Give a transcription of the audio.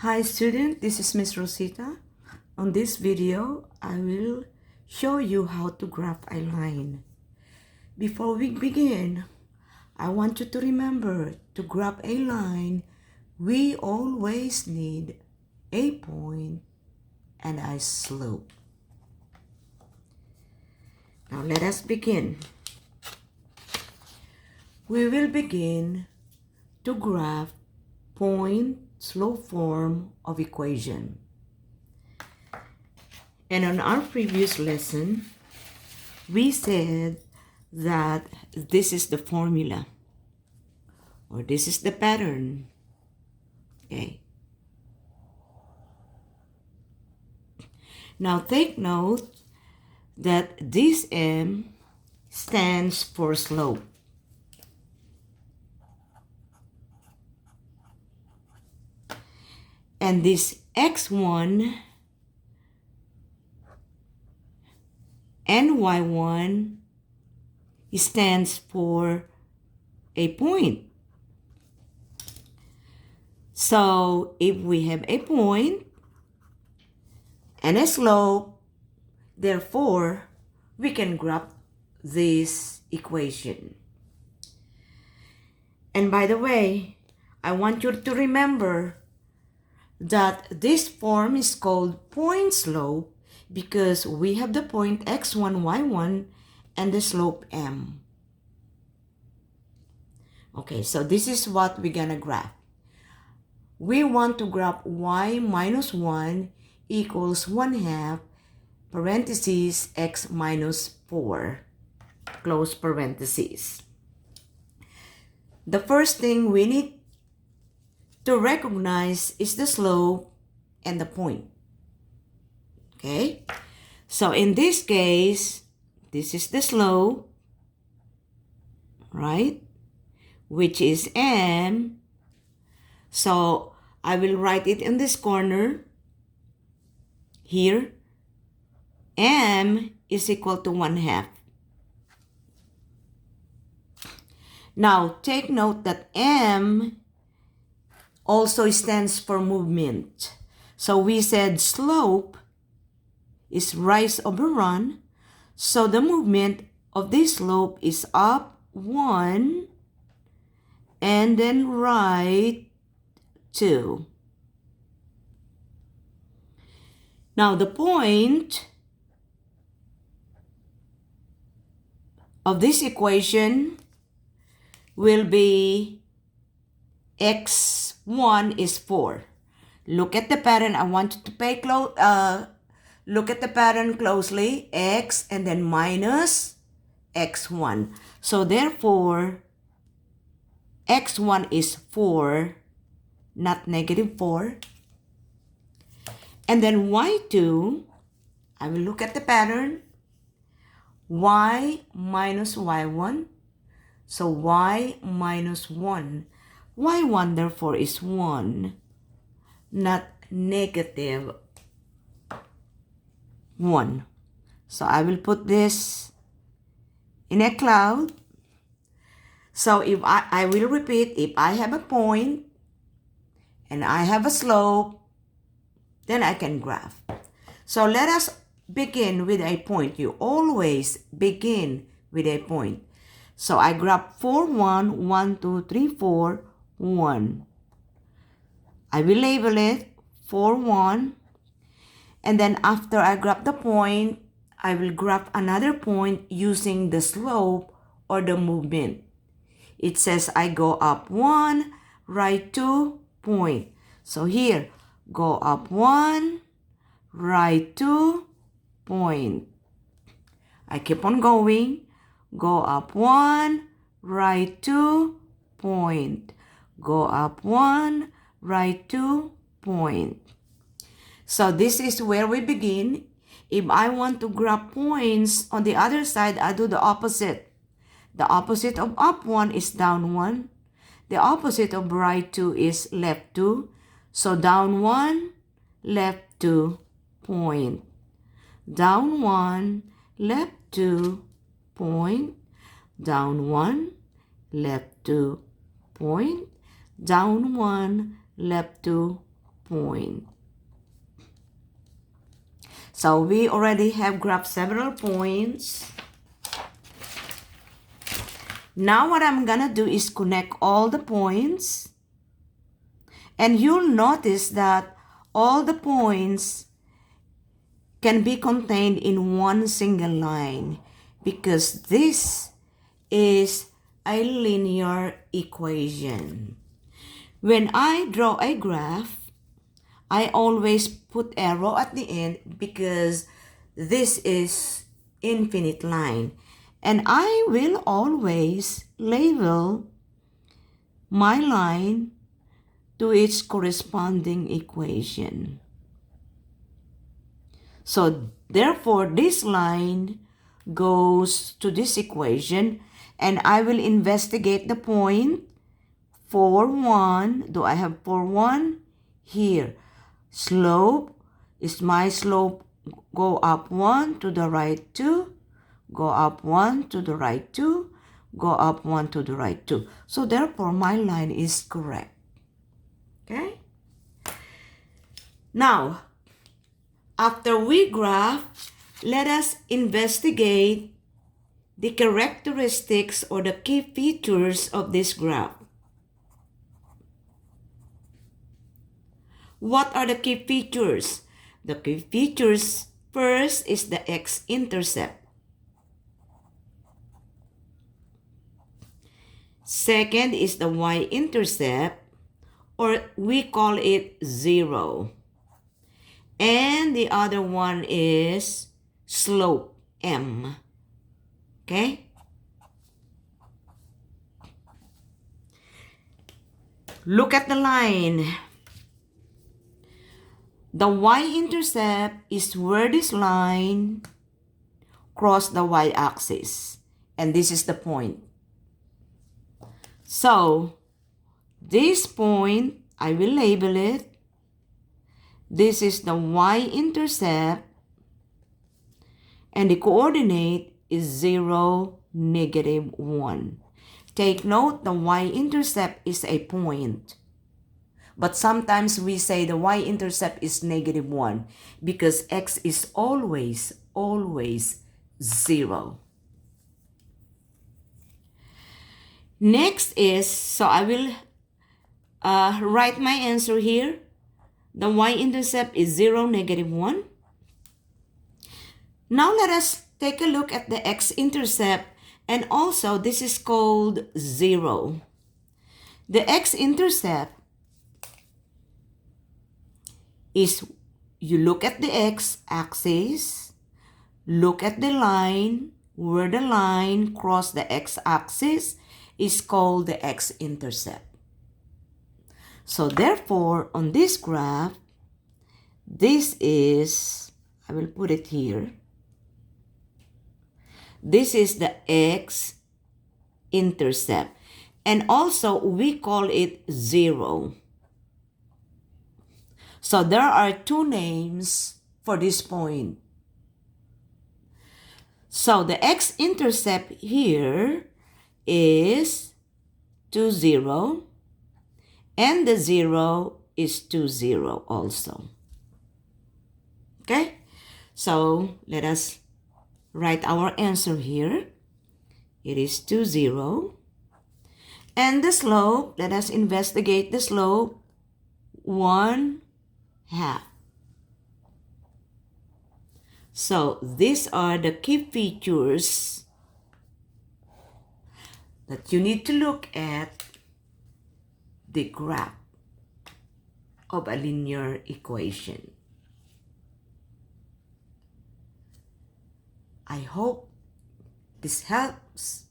Hi student, this is Miss Rosita. On this video, I will show you how to graph a line. Before we begin, I want you to remember to graph a line, we always need a point and a slope. Now let us begin. We will begin to graph point slope form of equation. And on our previous lesson, we said that this is the formula or this is the pattern. Okay. Now take note that this M stands for slope. And this x1 and y1 stands for a point. So if we have a point and a slope, therefore we can graph this equation. And by the way, I want you to remember that this form is called point slope because we have the point x1, y1 and the slope m. Okay, so this is what we're gonna graph. We want to graph y minus 1 equals 1/2 parentheses x minus 4 close parentheses. The first thing we need to recognize is the slope and the point. Okay? So in this case, this is the slope, right? Which is m. So I will write it in this corner here. M is equal to 1/2. Now take note that m also stands for movement. So we said slope is rise over run. So the movement of this slope is up 1 and then right 2. Now the point of this equation will be x1 is 4. Look at the pattern. I want you to pay look at the pattern closely. X and then minus x1. So therefore, x1 is 4, not negative 4. And then y2, I will look at the pattern. Y minus y1. So y minus 1. y1 therefore is 1, not negative 1. So I will put this in a cloud. So if I will repeat, if I have a point and I have a slope, then I can graph. So let us begin with a point. You always begin with a point. So I graph 4, 1, 1, 2, 3, 4, 1. I will label it 4, 1. And then after I graph the point, I will graph another point using the slope or the movement. It says I go up 1, right 2, point. So here, go up 1, right 2, point. I keep on going. Go up 1, right 2, point. Go up 1, right 2, point. So this is where we begin. If I want to graph points on the other side, I do the opposite. The opposite of up 1 is down 1. The opposite of right 2 is left 2. So down 1, left 2, point. Down 1, left 2, point. Down 1, left 2, point. Down 1, left 2, point. So we already have graphed several points. Now what I'm gonna do is connect all the points. And you'll notice that all the points can be contained in one single line because this is a linear equation. When I draw a graph, I always put arrow at the end because this is infinite line. And I will always label my line to its corresponding equation. So therefore, this line goes to this equation, and I will investigate the point 4, 1. Do I have 4, 1? Here. Slope is my slope. Go up 1 to the right 2. Go up 1 to the right 2. Go up 1 to the right 2. So therefore, my line is correct. Okay? Now, after we graph, let us investigate the characteristics or the key features of this graph. What are the key features? The key features first is the x-intercept. Second is the y-intercept, or we call it 0. And the other one is slope, m. Okay? Look at the line. The y-intercept is where this line crosses the y-axis. And this is the point. So, this point, I will label it. This is the y-intercept. And the coordinate is 0, -1. Take note, the y-intercept is a point. But sometimes we say the y-intercept is -1 because x is always 0. Next is, so I will write my answer here. The y-intercept is 0, -1. Now let us take a look at the x-intercept, and also this is called 0. The x-intercept is, you look at the x-axis, look at the line, where the line crosses the x-axis is called the x-intercept. So therefore, on this graph, this is, I will put it here, this is the x-intercept. And also, we call it 0. So there are two names for this point. So the x-intercept here is 2, 0. And the 0 is 2, 0 also. Okay? So let us write our answer here. It is 2, 0. And the slope, let us investigate the slope, 1/2. So these are the key features that you need to look at the graph of a linear equation. I hope this helps